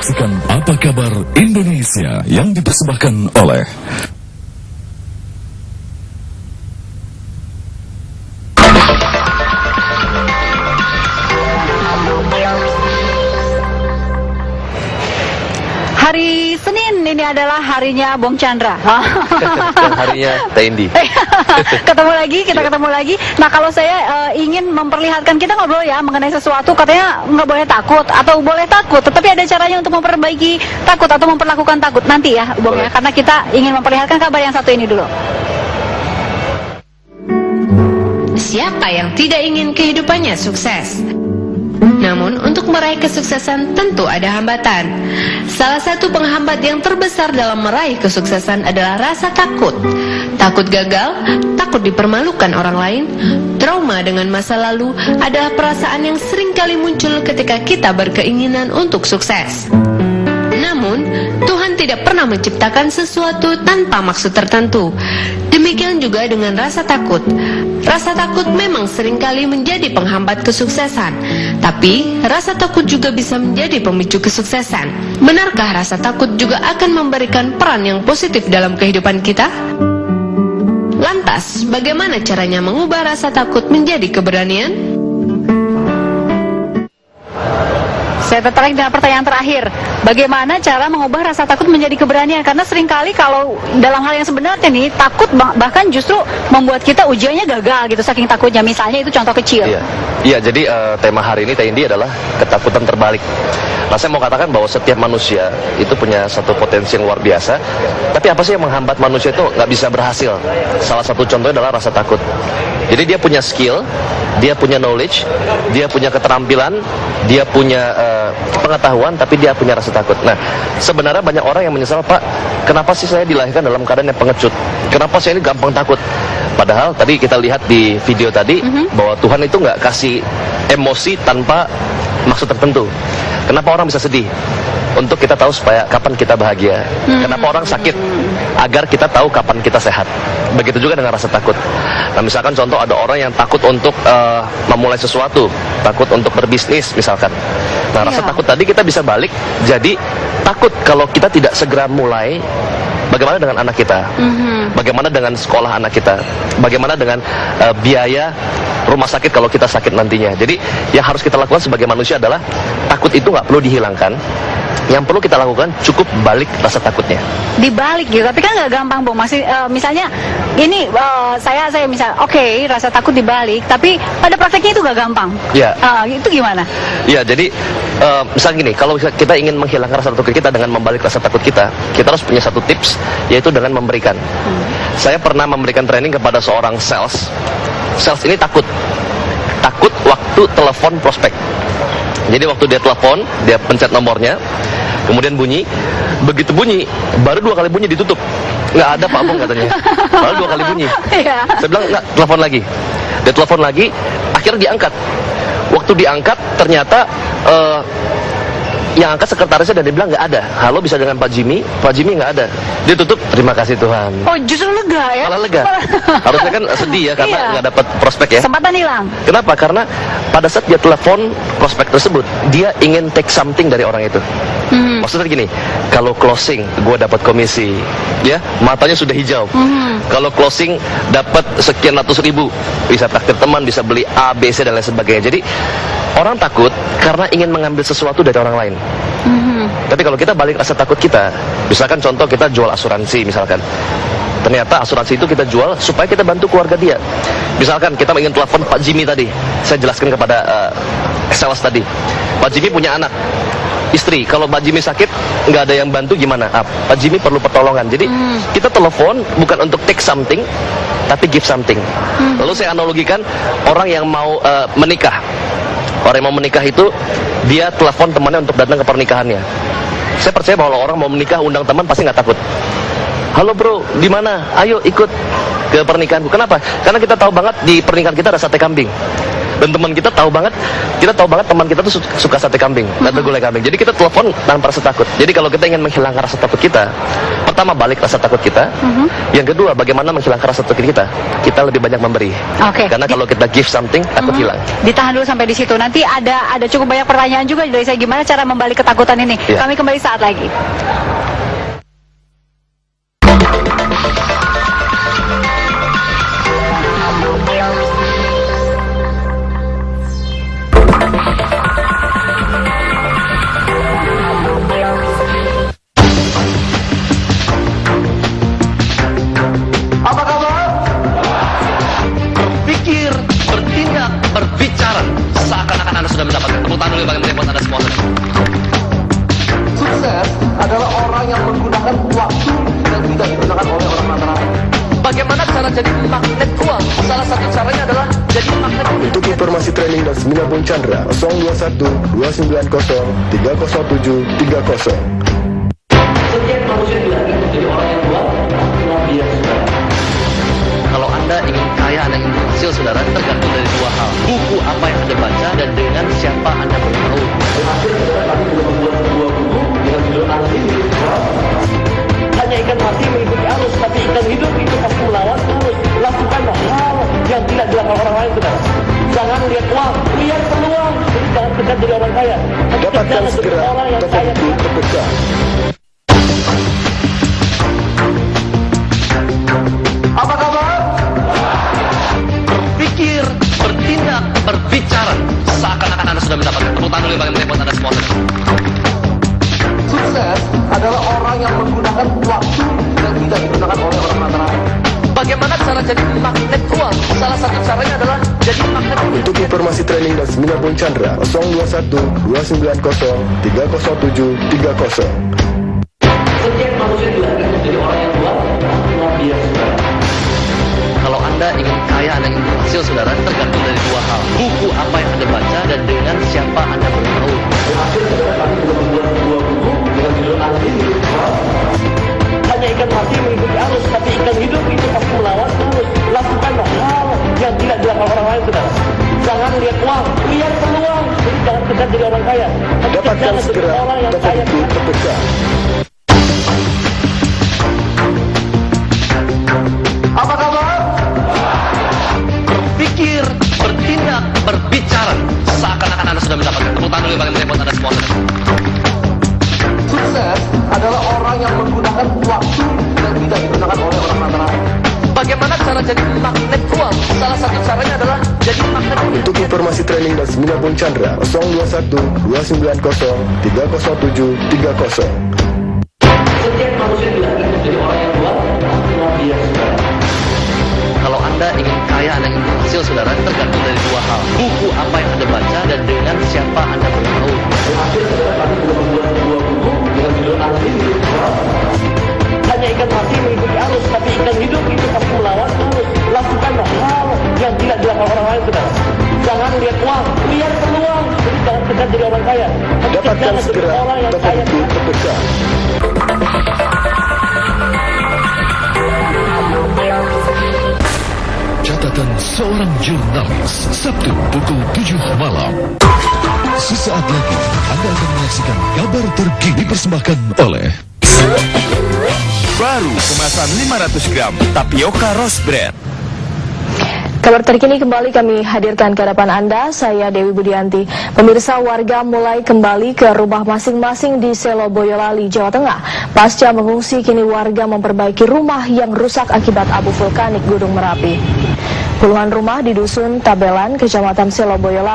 menyaksikan Apa Kabar Indonesia yang dipersembahkan oleh Hari Senin ini adalah harinya Bung Chandra. Dan harinya Tendi. Kita ketemu lagi. Nah, kalau saya ingin memperlihatkan, kita ngobrol ya mengenai sesuatu, katanya nggak boleh takut atau boleh takut, tetapi ada caranya untuk memperbaiki takut atau memperlakukan takut nanti ya, Bung ya, karena kita ingin memperlihatkan kabar yang satu ini dulu. Siapa yang tidak ingin kehidupannya sukses? Namun, untuk meraih kesuksesan tentu ada hambatan. Salah satu penghambat yang terbesar dalam meraih kesuksesan adalah rasa takut. Takut gagal, takut dipermalukan orang lain. Trauma dengan masa lalu adalah perasaan yang sering kali muncul ketika kita berkeinginan untuk sukses. Namun, Tuhan tidak pernah menciptakan sesuatu tanpa maksud tertentu. Demikian juga dengan rasa takut. Rasa takut memang seringkali menjadi penghambat kesuksesan, tapi rasa takut juga bisa menjadi pemicu kesuksesan. Benarkah rasa takut juga akan memberikan peran yang positif dalam kehidupan kita? Lantas, bagaimana caranya mengubah rasa takut menjadi keberanian? Saya tertarik dengan pertanyaan terakhir. Bagaimana cara mengubah rasa takut menjadi keberanian? Karena seringkali kalau dalam hal yang sebenarnya nih, takut bahkan justru membuat kita ujiannya gagal gitu, saking takutnya. Misalnya itu contoh kecil. Iya, jadi tema hari ini Tendi adalah ketakutan terbalik. Nah, saya mau katakan bahwa setiap manusia itu punya satu potensi yang luar biasa. Tapi apa sih yang menghambat manusia itu nggak bisa berhasil? Salah satu contohnya adalah rasa takut. Jadi dia punya skill, dia punya knowledge, dia punya keterampilan, dia punya pengetahuan, tapi dia punya rasa takut. Nah, sebenarnya banyak orang yang menyesal, Pak, kenapa sih saya dilahirkan dalam keadaan yang pengecut? Kenapa saya ini gampang takut? Padahal tadi kita lihat di video tadi bahwa Tuhan itu nggak kasih emosi tanpa maksud tertentu. Kenapa orang bisa sedih? Untuk kita tahu supaya kapan kita bahagia. Kenapa orang sakit? Agar kita tahu kapan kita sehat. Begitu juga dengan rasa takut. Nah, misalkan contoh ada orang yang takut untuk memulai sesuatu, takut untuk berbisnis misalkan. Nah, rasa takut tadi kita bisa balik jadi takut kalau kita tidak segera mulai. Bagaimana dengan anak kita? Bagaimana dengan sekolah anak kita? Bagaimana dengan biaya rumah sakit kalau kita sakit nantinya? Jadi yang harus kita lakukan sebagai manusia adalah takut itu nggak perlu dihilangkan. Yang perlu kita lakukan cukup balik rasa takutnya. Dibalik gitu, tapi kan nggak gampang, Bung. Masih misalnya ini saya misal, oke, rasa takut dibalik, tapi pada prakteknya itu nggak gampang. Iya. Itu gimana? Iya, jadi misalnya gini, kalau kita ingin menghilangkan rasa takut kita dengan membalik rasa takut kita harus punya satu tips, yaitu dengan memberikan. Saya pernah memberikan training kepada seorang sales. Sales ini takut waktu telepon prospek. Jadi waktu dia telepon, dia pencet nomornya, kemudian bunyi, begitu bunyi, baru 2 kali bunyi ditutup. Nggak ada Pak Bung katanya, baru 2 kali bunyi. Saya bilang, nggak, telepon lagi. Dia telepon lagi, akhirnya diangkat. Waktu diangkat, ternyata yang angkat sekretarisnya dan dia bilang nggak ada. Halo, bisa dengan Pak Jimmy nggak ada. Dia tutup, terima kasih Tuhan. Oh, justru lega ya? Malah lega. Harusnya kan sedih ya karena nggak dapat prospek ya. Kesempatan hilang. Kenapa? Karena pada saat dia telepon prospek tersebut, dia ingin take something dari orang itu. Maksudnya gini, kalau closing gue dapat komisi, ya matanya sudah hijau. Kalau closing dapat sekian ratus ribu, bisa traktir teman, bisa beli A, B, C dan lain sebagainya. Jadi orang takut karena ingin mengambil sesuatu dari orang lain. Tapi kalau kita balik rasa takut kita, misalkan contoh kita jual asuransi misalkan. Ternyata asuransi itu kita jual supaya kita bantu keluarga dia. Misalkan kita ingin telepon Pak Jimmy tadi, saya jelaskan kepada sales tadi. Pak Jimmy punya anak, istri. Kalau Pak Jimmy sakit, nggak ada yang bantu gimana? Pak Jimmy perlu pertolongan. Jadi kita telepon bukan untuk take something, tapi give something. Lalu saya analogikan orang yang mau menikah. Orang yang mau menikah itu dia telepon temannya untuk datang ke pernikahannya. Saya percaya bahwa orang mau menikah undang teman pasti nggak takut. Halo bro, di mana? Ayo ikut ke pernikahanku. Kenapa? Karena kita tahu banget di pernikahan kita ada sate kambing. Dan teman kita tahu banget teman kita tuh suka sate kambing atau gulai kambing. Jadi kita telepon tanpa rasa takut. Jadi kalau kita ingin menghilangkan rasa takut kita, pertama balik rasa takut kita. Yang kedua, bagaimana menghilangkan rasa takut kita? Kita lebih banyak memberi. Oke. Karena kalau kita give something, takut hilang. Ditahan dulu sampai di situ. Nanti ada cukup banyak pertanyaan juga dari saya, gimana cara membalik ketakutan ini. Iya. Kami kembali saat lagi. Apa kabar? Berpikir, bertindak, berbicara seakan-akan Anda sudah mendapatkan. Tepuk tangan dulu bagi buat Anda semua. Sukses adalah orang yang menggunakan waktu yang tidak digunakan oleh orang rata-rata. Bagaimana cara jadi magnet uang? Salah satu caranya adalah jadi magnet. Untuk informasi training dan seminar Bung Chandra 021 290 307 30. Setiap manusia dilahirkan menjadi orang yang kuat, dia saudara. Kalau Anda ingin kaya, Anda ingin berhasil, saudara, tergantung dari dua hal. Buku apa yang Anda baca dan dengan siapa Anda bergaul. Berhasil, saudara, kami sudah membuat sebuah buku dengan judul Asli. Hanya ikan mati mengikuti arus, tapi ikan hidup itu pasti melawan arus. Lakukanlah hal yang tidak dilakukan orang lain, saudara. Jangan lihat uang, lihat peluang. Jadi jangan kejar jadi orang kaya. Dapatkan segera toko buku terdekat. Apa kabar? Berpikir, bertindak, berbicara seakan-akan Anda sudah mendapatkan. Tepuk tangan dulu bagi buat Anda semua. Sukses adalah orang yang menggunakan waktu yang tidak digunakan oleh orang rata-rata. Bagaimana cara jadi magnet uang? Salah satu caranya adalah jadi magnet. Untuk informasi training dan seminar Bung Chandra 021 290 307 30. Setiap manusia dilahirkan menjadi orang yang kuat, dia saudara. Kalau Anda ingin kaya, Anda ingin berhasil, saudara, tergantung dari dua hal. Buku apa yang Anda baca dan dengan siapa Anda bergaul. Berhasil, saudara, kami sudah membuat sebuah buku dengan judul Asli. Hanya ikan mati mengikuti arus, tapi ikan hidup itu pasti melawan arus. Lakukanlah hal yang tidak dilakukan orang lain, saudara. Jangan lihat uang, lihat peluang. Jadi jangan kejar jadi orang kaya. Dapatkan segera toko buku terdekat. Apa kabar? Berpikir, bertindak, berbicara seakan-akan Anda sudah mendapatkan. Tepuk tangan dulu bagi buat Anda semua. Sukses adalah orang yang menggunakan waktu yang tidak digunakan oleh orang rata-rata. Bagaimana cara jadi magnet uang? Salah satu caranya adalah jadi magnet. Untuk informasi training dan seminar Bung Chandra 021 290 307 30. Setiap manusia dilahirkan menjadi orang yang kuat, dia saudara. Kalau Anda ingin kaya, Anda ingin berhasil, saudara, tergantung dari dua hal. Buku apa yang Anda baca dan dengan siapa Anda bergaul. Berhasil, saudara, kami sudah membuat sebuah buku dengan judul Asli. Hanya ikan mati mengikuti arus, tapi ikan hidup itu pasti melawan arus. Lakukanlah hal yang tidak dilakukan orang lain, saudara. Jangan lihat uang, lihat peluang. Jadi jangan kejar jadi orang kaya. Dapatkan segera toko buku terdekat. Catatan seorang jurnalis, Sabtu pukul 7 malam. Sesaat lagi Anda akan menyaksikan kabar terkini dipersembahkan oleh Baru kemasan 500 gram tapioka roast bread. Kabar terkini kembali kami hadirkan ke hadapan Anda, saya Dewi Budianti. Pemirsa, warga mulai kembali ke rumah masing-masing di Selo Boyolali, Jawa Tengah. Pasca mengungsi, kini warga memperbaiki rumah yang rusak akibat abu vulkanik Gunung Merapi. Puluhan rumah di Dusun Tabelan, Kecamatan Selo Boyolali